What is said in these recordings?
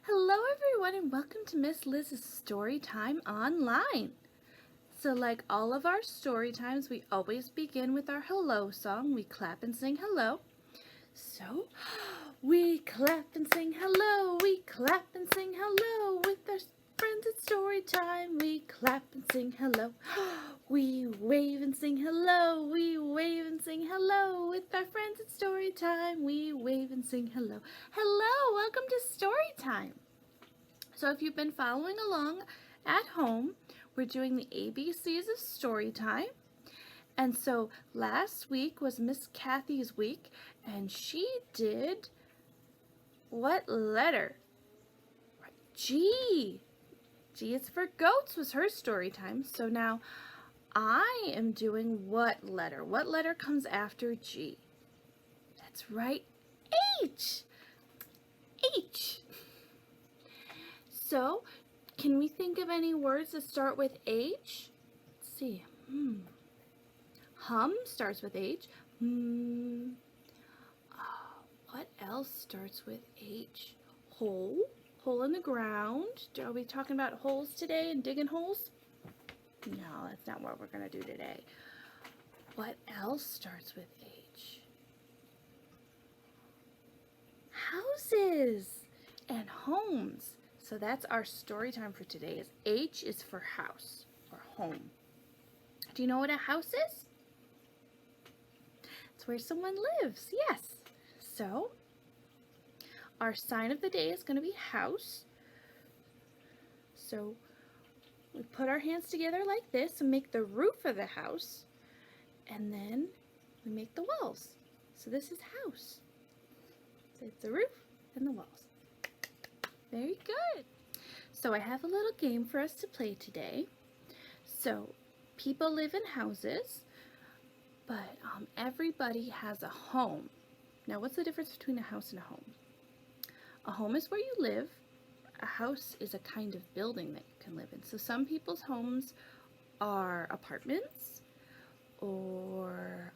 Hello everyone and welcome to Miss Liz's Story Time Online. So like all of our story times, we always begin with our hello song. We clap and sing hello. So we clap and sing hello, we clap and sing hello with our friends at story time. We clap and sing hello. We wave and sing hello, we wave and sing hello with our friends at story time. We wave and sing hello. Hello, welcome to story time. So if you've been following along at home, we're doing the ABCs of story time. And so last week was Miss Kathy's week, and she did what letter? G. G is for goats was her story time. So now I am doing what letter? What letter comes after G? That's right, H. H. So, can we think of any words that start with H? Let's see. Hum starts with H. What else starts with H? Hole. Hole in the ground. Are we talking about holes today and digging holes? No, that's not what we're going to do today. What else starts with H? Houses and homes. So that's our story time for today. H is for house or home. Do you know what a house is? It's where someone lives, yes. So our sign of the day is going to be house. So we put our hands together like this and make the roof of the house, and then we make the walls. So this is house. So it's the roof and the walls. Very good. So I have a little game for us to play today. So people live in houses, but everybody has a home. Now what's the difference between a house and a home? A home is where you live. A house is a kind of building that you can live in. So some people's homes are apartments or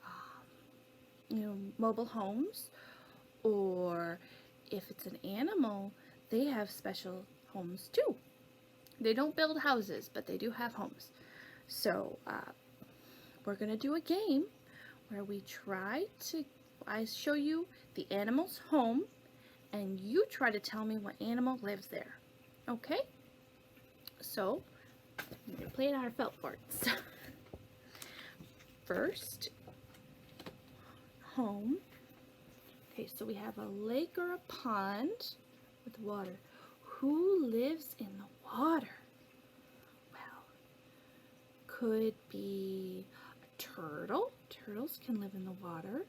mobile homes, or if it's an animal, they have special homes too. They don't build houses, but they do have homes. So we're going to do a game where I show you the animal's home, and you try to tell me what animal lives there. Okay? So, I'm going to play it on our felt boards. First, home. Okay, so we have a lake or a pond with water. Who lives in the water? Well, could be a turtle. Turtles can live in the water,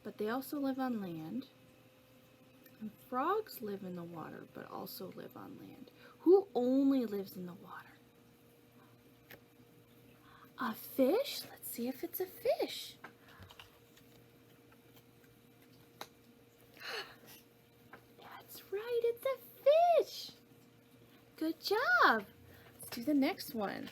but they also live on land. And frogs live in the water, but also live on land. Who only lives in the water? A fish? Let's see if it's a fish. That's right, it's a fish. Good job. Let's do the next one.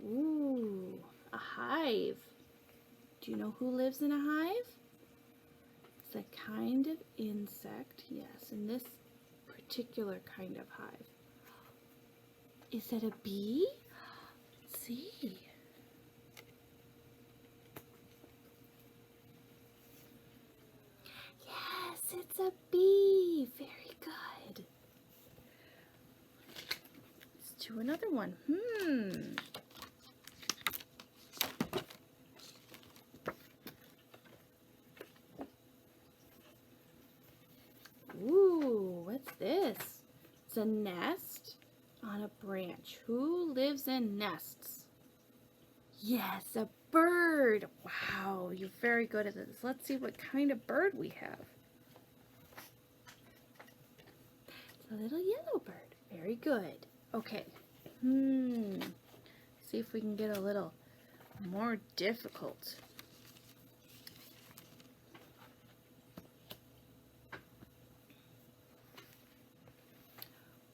Ooh, a hive. Do you know who lives in a hive? It's a kind of insect, yes, in this particular kind of hive. Is it a bee? Let's see. Yes, it's a bee. Very good. Let's do another one. Ooh, what's this? It's a nest on a branch. Who lives in nests? Yes, a bird. Wow, you're very good at this. Let's see what kind of bird we have. It's a little yellow bird. Very good. Okay. See if we can get a little more difficult.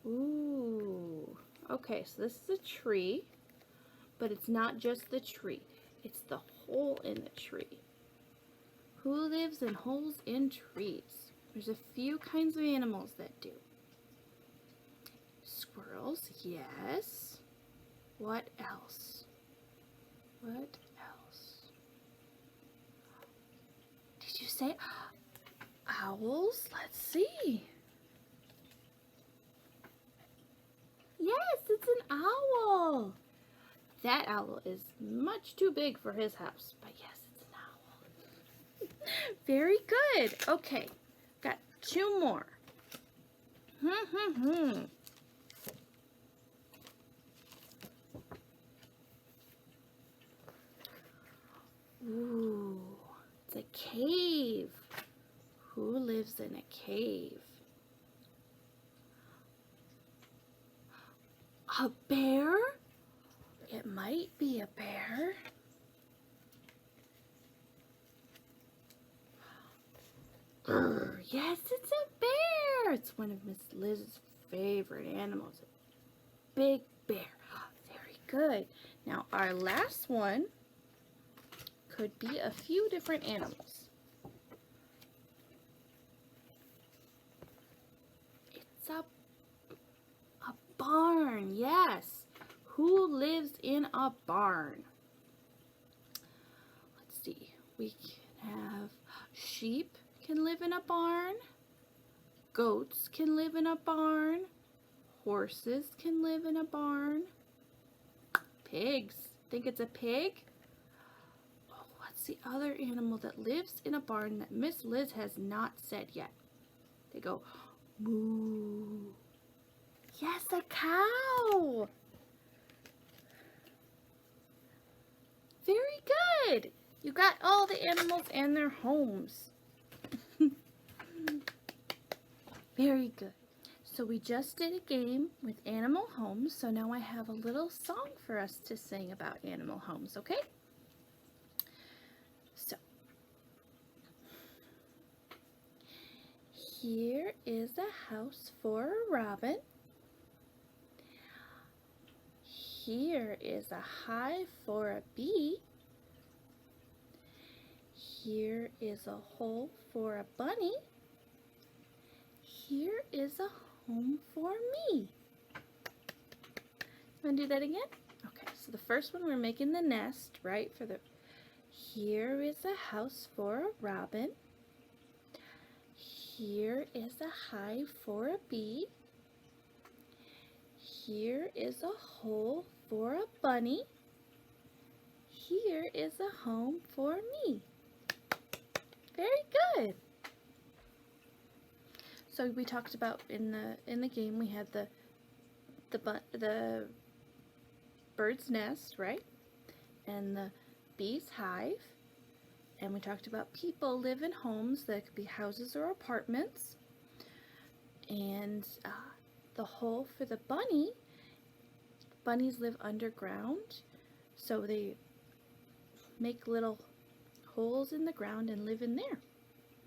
Ooh. Okay, so this is a tree, but it's not just the tree. It's the hole in the tree? Who lives in holes in trees? There's a few kinds of animals that do. Squirrels, yes. What else? What else? Did you say owls? Let's see. Yes, it's an owl. That owl is much too big for his house, but yes, it's an owl. Very good. Okay, got two more. Ooh, it's a cave. Who lives in a cave? A bear? It might be a bear. Yes, it's a bear. It's one of Miss Liz's favorite animals. A big bear. Very good. Now our last one could be a few different animals. It's a barn, yes. Who lives in a barn? Let's see. We can have sheep can live in a barn. Goats can live in a barn. Horses can live in a barn. Pigs. Think it's a pig? Oh, what's the other animal that lives in a barn that Miss Liz has not said yet? They go moo. Yes, a cow. Very good. You got all the animals and their homes. Very good. So we just did a game with animal homes, so now I have a little song for us to sing about animal homes, okay? So, here is a house for a robin. Here is a hive for a bee. Here is a hole for a bunny. Here is a home for me. Want to do that again? Okay, so the first one we're making the nest, right? Here is a house for a robin. Here is a hive for a bee. Here is a hole for a bunny. Here is a home for me. Very good. So we talked about in the game we had the bird's nest, right? And the bee's hive. And we talked about people live in homes that could be houses or apartments. And the hole for the bunny. Bunnies live underground, so they make little holes in the ground and live in there.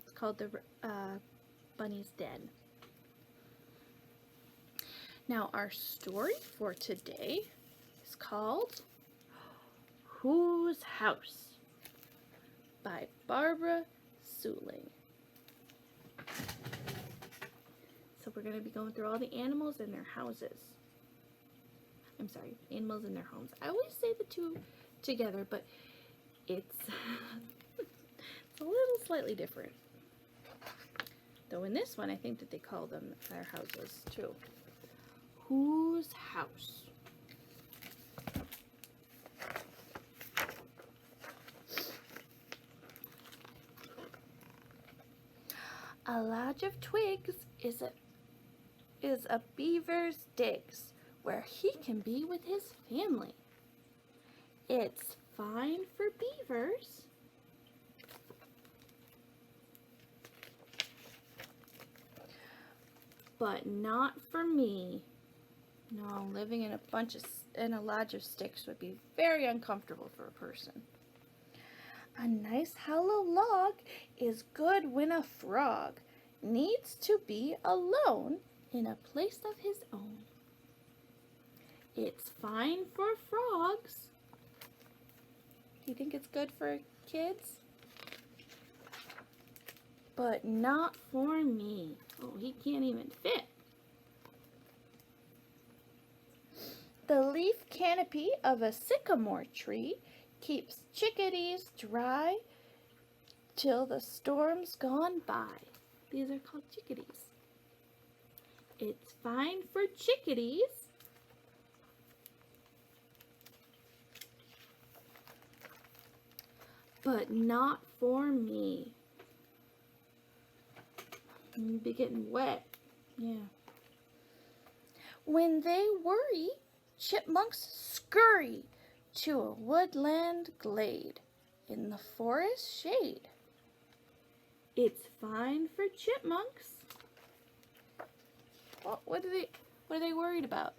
It's called the bunny's den. Now our story for today is called Whose House by Barbara Suling. So we're going to be going through all the animals and their houses. I'm sorry, animals in their homes. I always say the two together, but it's, it's a little slightly different. Though in this one, I think that they call them their houses too. Whose house? A lodge of twigs is a beaver's digs, where he can be with his family. It's fine for beavers, but not for me. No, living in a lodge of sticks would be very uncomfortable for a person. A nice hollow log is good when a frog needs to be alone in a place of his own. It's fine for frogs, Do you think it's good for kids? But not for me. Oh, he can't even fit. The leaf canopy of a sycamore tree keeps chickadees dry till the storm's gone by. These are called chickadees. It's fine for chickadees, but not for me. You'd be getting wet. Yeah. When they worry, chipmunks scurry to a woodland glade in the forest shade. It's fine for chipmunks. Well, what are they worried about?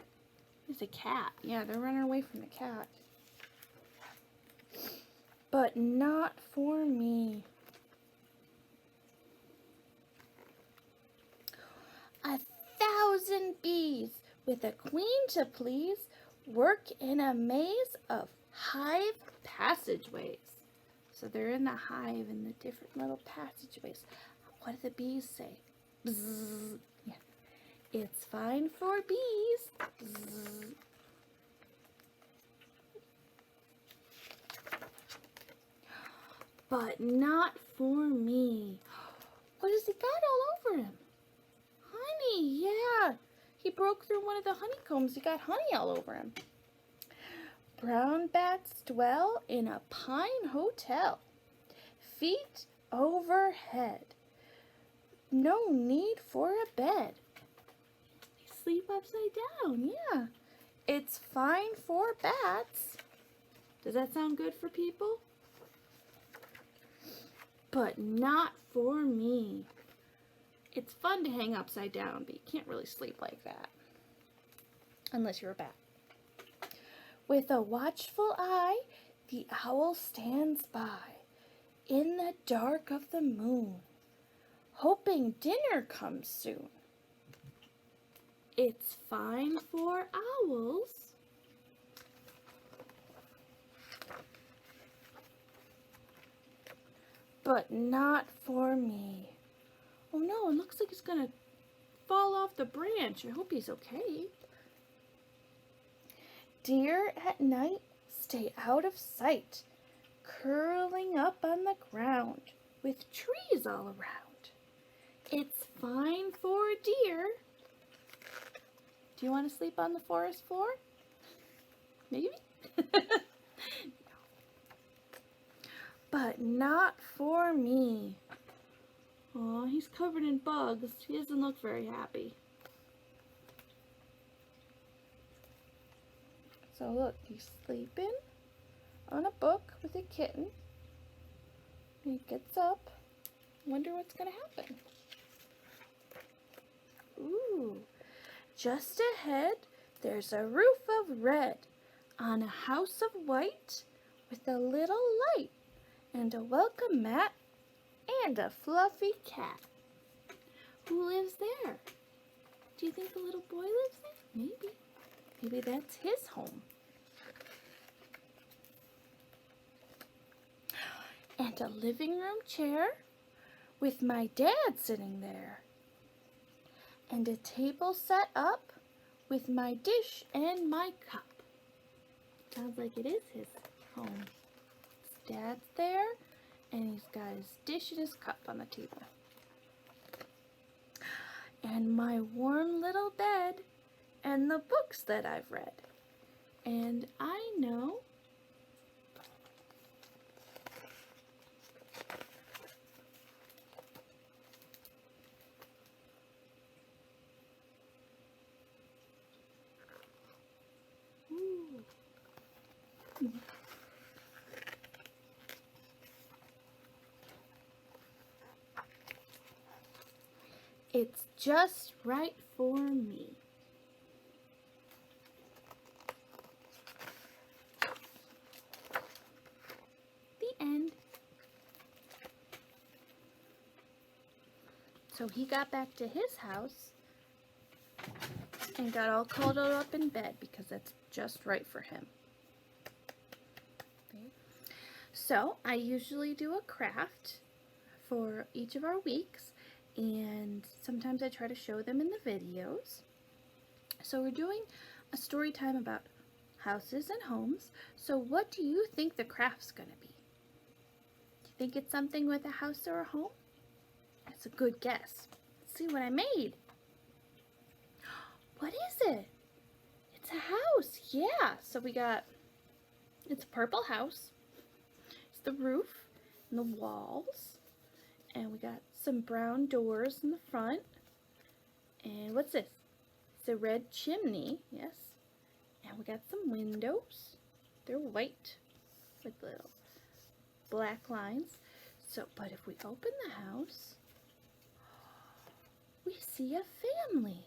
It's a cat. Yeah, they're running away from the cat. But not for me. 1,000 bees with a queen to please work in a maze of hive passageways. So they're in the hive in the different little passageways. What do the bees say? Bzzz. Yeah. It's fine for bees. Bzzz. But not for me. What has he got all over him? Honey, yeah. He broke through one of the honeycombs. He got honey all over him. Brown bats dwell in a pine hotel, feet overhead. No need for a bed. They sleep upside down, yeah. It's fine for bats. Does that sound good for people? But not for me. It's fun to hang upside down, but you can't really sleep like that. Unless you're a bat. With a watchful eye, the owl stands by in the dark of the moon, hoping dinner comes soon. It's fine for owls. But not for me. Oh no, it looks like he's gonna fall off the branch. I hope he's okay. Deer at night stay out of sight, curling up on the ground with trees all around. It's fine for deer. Do you want to sleep on the forest floor? Maybe? No. But not for me. Oh, he's covered in bugs. He doesn't look very happy. So look, he's sleeping on a book with a kitten. He gets up. Wonder what's going to happen. Ooh. Just ahead, there's a roof of red on a house of white with a little light and a welcome mat and a fluffy cat. Who lives there? Do you think the little boy lives there? Maybe. Maybe that's his home. And a living room chair with my dad sitting there. And a table set up with my dish and my cup. Sounds like it is his home. His dad's there, and he's got his dish and his cup on the table. And my warm little bed and the books that I've read. And I know it's just right for me. The end. So he got back to his house and got all cuddled up in bed because that's just right for him. Okay. So I usually do a craft for each of our weeks, and sometimes I try to show them in the videos. So we're doing a story time about houses and homes. So what do you think the craft's going to be? Do you think it's something with a house or a home? That's a good guess. Let's see what I made. What is it? It's a house. Yeah. So it's a purple house. It's the roof and the walls. And we got some brown doors in the front. And what's this? It's a red chimney. Yes. And we got some windows. They're white with little black lines. So, but if we open the house, we see a family.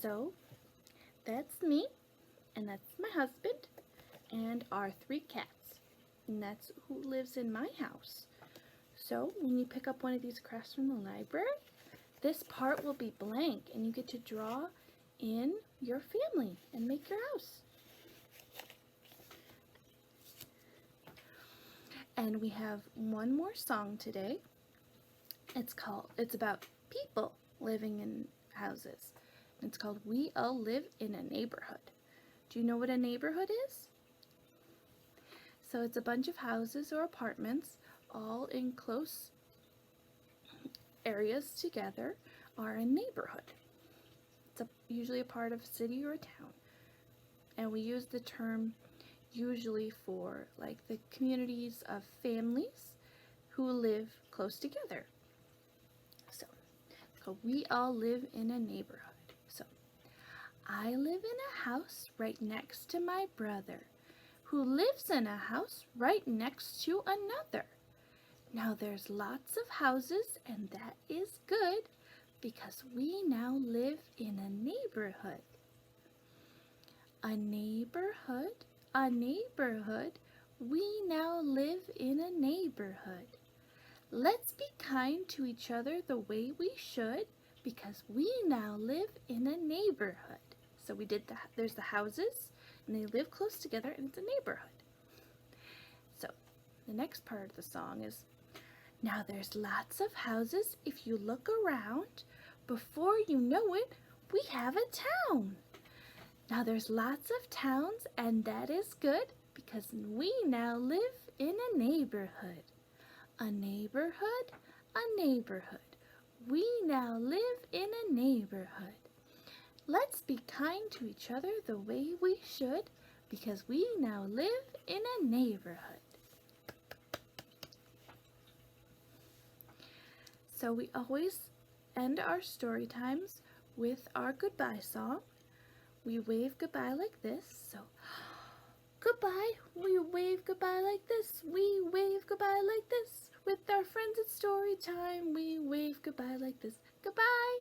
So, that's me, and that's my husband, and our 3 cats. And that's who lives in my house. So, when you pick up one of these crafts from the library, this part will be blank, and you get to draw in your family and make your house. And we have one more song today. It's about people living in houses. It's called We All Live in a Neighborhood. Do you know what a neighborhood is? So it's a bunch of houses or apartments all in close areas together are a neighborhood. It's usually a part of a city or a town. And we use the term usually for like the communities of families who live close together. So it's called We All Live in a Neighborhood. So I live in a house right next to my brother, who lives in a house right next to another. Now there's lots of houses, and that is good because we now live in a neighborhood. A neighborhood, a neighborhood. We now live in a neighborhood. Let's be kind to each other the way we should because we now live in a neighborhood. So there's the houses, and they live close together, and it's a neighborhood. So the next part of the song is, now there's lots of houses. If you look around, before you know it, we have a town. Now there's lots of towns, and that is good because we now live in a neighborhood. A neighborhood, a neighborhood. We now live in a neighborhood. Let's be kind to each other the way we should because we now live in a neighborhood. So we always end our story times with our goodbye song. We wave goodbye like this. So, goodbye. We wave goodbye like this. We wave goodbye like this. With our friends at story time, we wave goodbye like this. Goodbye.